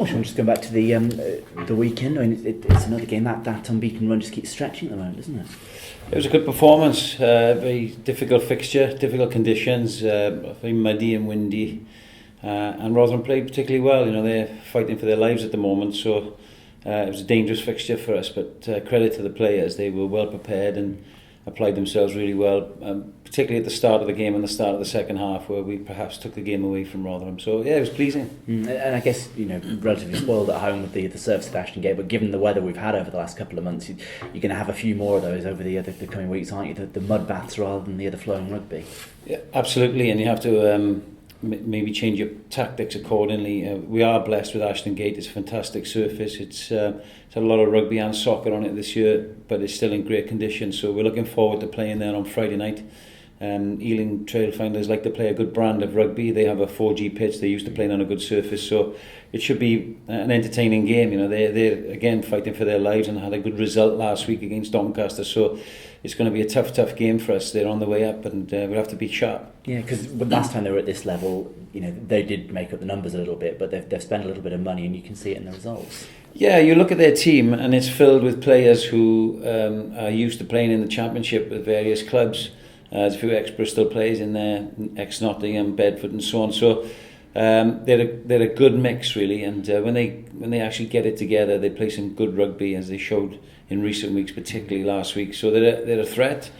Sean, just going back to the weekend. I mean, it's another game that unbeaten run just keeps stretching at the moment, doesn't it? It was a good performance. Very difficult fixture, difficult conditions, very muddy and windy, and Rotherham played particularly well. You know, they're fighting for their lives at the moment, so it was a dangerous fixture for us. But credit to the players; they were well prepared and applied themselves really well, particularly at the start of the game and the start of the second half, where we perhaps took the game away from Rotherham. So yeah, it was pleasing. And I guess, you know, relatively spoiled at home with the service at Ashton Gate, but given the weather we've had over the last couple of months, you're going to have a few more of those over the coming weeks, aren't you? The mud baths rather than the flowing rugby. Yeah, absolutely, and you have to maybe change your tactics accordingly. We are blessed with Ashton Gate. It's a fantastic surface. It's had a lot of rugby and soccer on it this year, but it's still in great condition, so we're looking forward to playing there on Friday night. Ealing Trailfinders like to play a good brand of rugby. They have a 4G pitch. They're used to playing on a good surface, so it should be an entertaining game. You know, they're again fighting for their lives and had a good result last week against Doncaster, so it's going to be a tough game for us. They're on the way up, and we'll have to be sharp. Yeah, because last time they were at this level, you know, they did make up the numbers a little bit, but they've spent a little bit of money, and you can see it in the results. Yeah, you look at their team, and it's filled with players who are used to playing in the Championship with various clubs. There's a few ex-Bristol players in there, ex-Nottingham, Bedford, and so on. So they're a good mix, really. And when they actually get it together, they play some good rugby, as they showed in recent weeks, particularly last week. So they're a threat.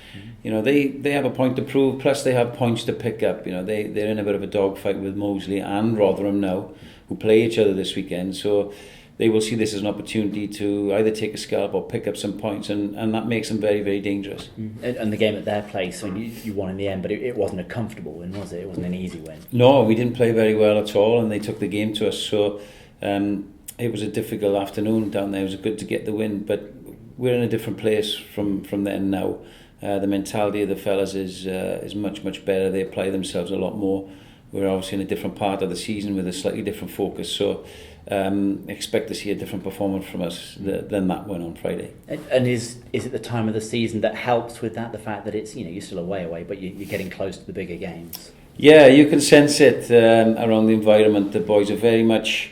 You know, they have a point to prove. Plus, they have points to pick up. You know, they're in a bit of a dogfight with Moseley and Rotherham now, who play each other this weekend. So they will see this as an opportunity to either take a scalp or pick up some points, and that makes them very, very dangerous. And the game at their place, I mean, you won in the end, but it wasn't a comfortable win, was it? It wasn't an easy win. No, we didn't play very well at all, and they took the game to us. So it was a difficult afternoon down there. It was good to get the win, but we're in a different place from then now. The mentality of the fellas is much better. They apply themselves a lot more. We're obviously in a different part of the season with a slightly different focus, so expect to see a different performance from us than that one on Friday. And is it the time of the season that helps with that, the fact that it's, you know, you're still away, but you're getting close to the bigger games? Yeah, you can sense it around the environment. The boys are very much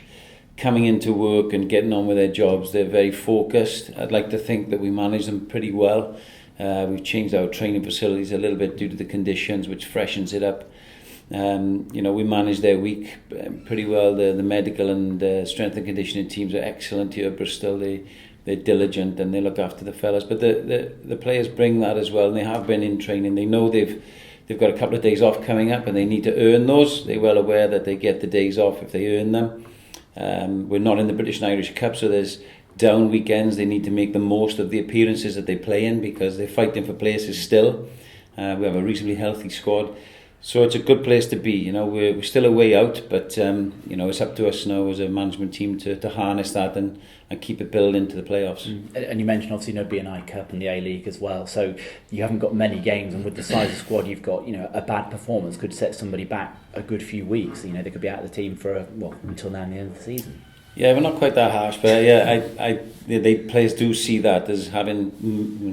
coming into work and getting on with their jobs. They're very focused. I'd like to think that we manage them pretty well. We've changed our training facilities a little bit due to the conditions, which freshens it up. You know, we manage their week pretty well. The medical and strength and conditioning teams are excellent here at Bristol. They're diligent and they look after the fellas. But the players bring that as well, and they have been in training. They know they've got a couple of days off coming up, and they need to earn those. They're well aware that they get the days off if they earn them. We're not in the British and Irish Cup, so there's down weekends. They need to make the most of the appearances that they play in, because they're fighting for places still. We have a reasonably healthy squad, so it's a good place to be. You know, we're still a way out, but you know, it's up to us now as a management team to harness that and keep it built into the playoffs. And you mentioned obviously no BNI Cup and the A-League as well, so you haven't got many games, and with the size of squad you've got, you know, a bad performance could set somebody back a good few weeks. You know, they could be out of the team for until now in the end of the season. Yeah, we're not quite that harsh, but yeah, the players do see that as having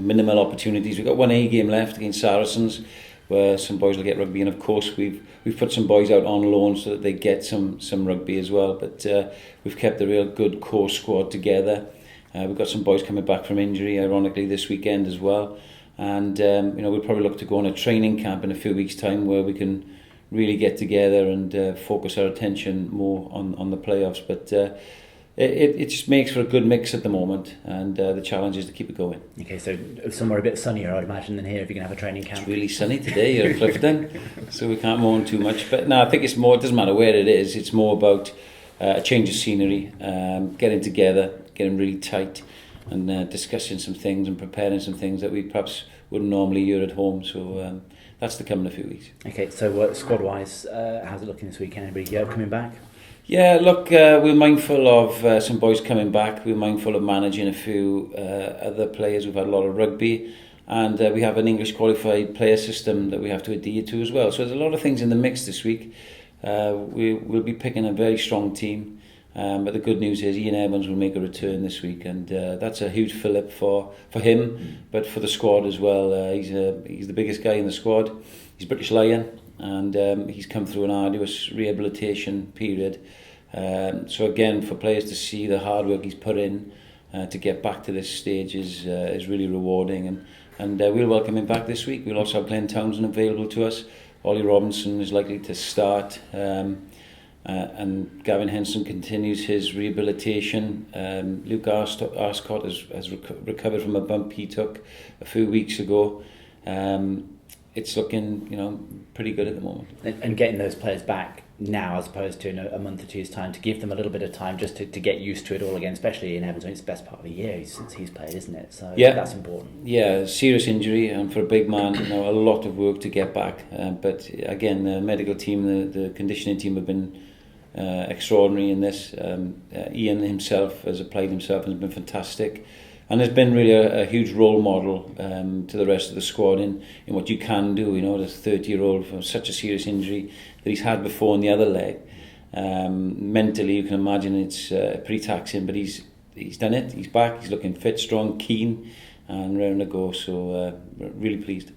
minimal opportunities. We've got one A game left against Saracens, where some boys will get rugby, and of course we've put some boys out on loan so that they get some rugby as well. But we've kept a real good core squad together. We've got some boys coming back from injury, ironically, this weekend as well. And you know, we'll probably look to go on a training camp in a few weeks' time, where we can really get together and focus our attention more on the playoffs. But it just makes for a good mix at the moment, and the challenge is to keep it going. Okay, so somewhere a bit sunnier, I'd imagine, than here if you're going to have a training camp. It's really sunny today here at Clifton, so we can't moan too much. But no, I think it's more, it doesn't matter where it is, it's more about a change of scenery, getting together, getting really tight, and discussing some things and preparing some things that we perhaps wouldn't normally hear at home. So that's to come in a few weeks. Okay, so squad-wise, how's it looking this weekend? Anybody coming back? Yeah, look, we're mindful of some boys coming back. We're mindful of managing a few other players who've had a lot of rugby, and we have an English qualified player system that we have to adhere to as well. So there's a lot of things in the mix this week. We'll be picking a very strong team, but the good news is Ian Evans will make a return this week, and that's a huge fill-up for him, but for the squad as well. He's the biggest guy in the squad. He's British Lion, and he's come through an arduous rehabilitation period, So again, for players to see the hard work he's put in to get back to this stage is really rewarding, and we'll welcome him back this week. We'll also have Glenn Townsend available to us. Ollie Robinson is likely to start, and Gavin Henson continues his rehabilitation. Luke Arscott has recovered from a bump he took a few weeks ago. It's looking, pretty good at the moment. And getting those players back now, as opposed to in a month or two's time, to give them a little bit of time just to get used to it all again, especially in Everton. It's the best part of the year since he's played, isn't it? So yeah, that's important. Yeah, serious injury, and for a big man, a lot of work to get back. But again, the medical team, the conditioning team have been extraordinary in this. Ian himself has applied himself and has been fantastic. And has been really a huge role model to the rest of the squad in what you can do. The 30-year-old from such a serious injury that he's had before in the other leg. Mentally, you can imagine it's pretty taxing, but he's done it. He's back. He's looking fit, strong, keen, and ready to go. So really pleased.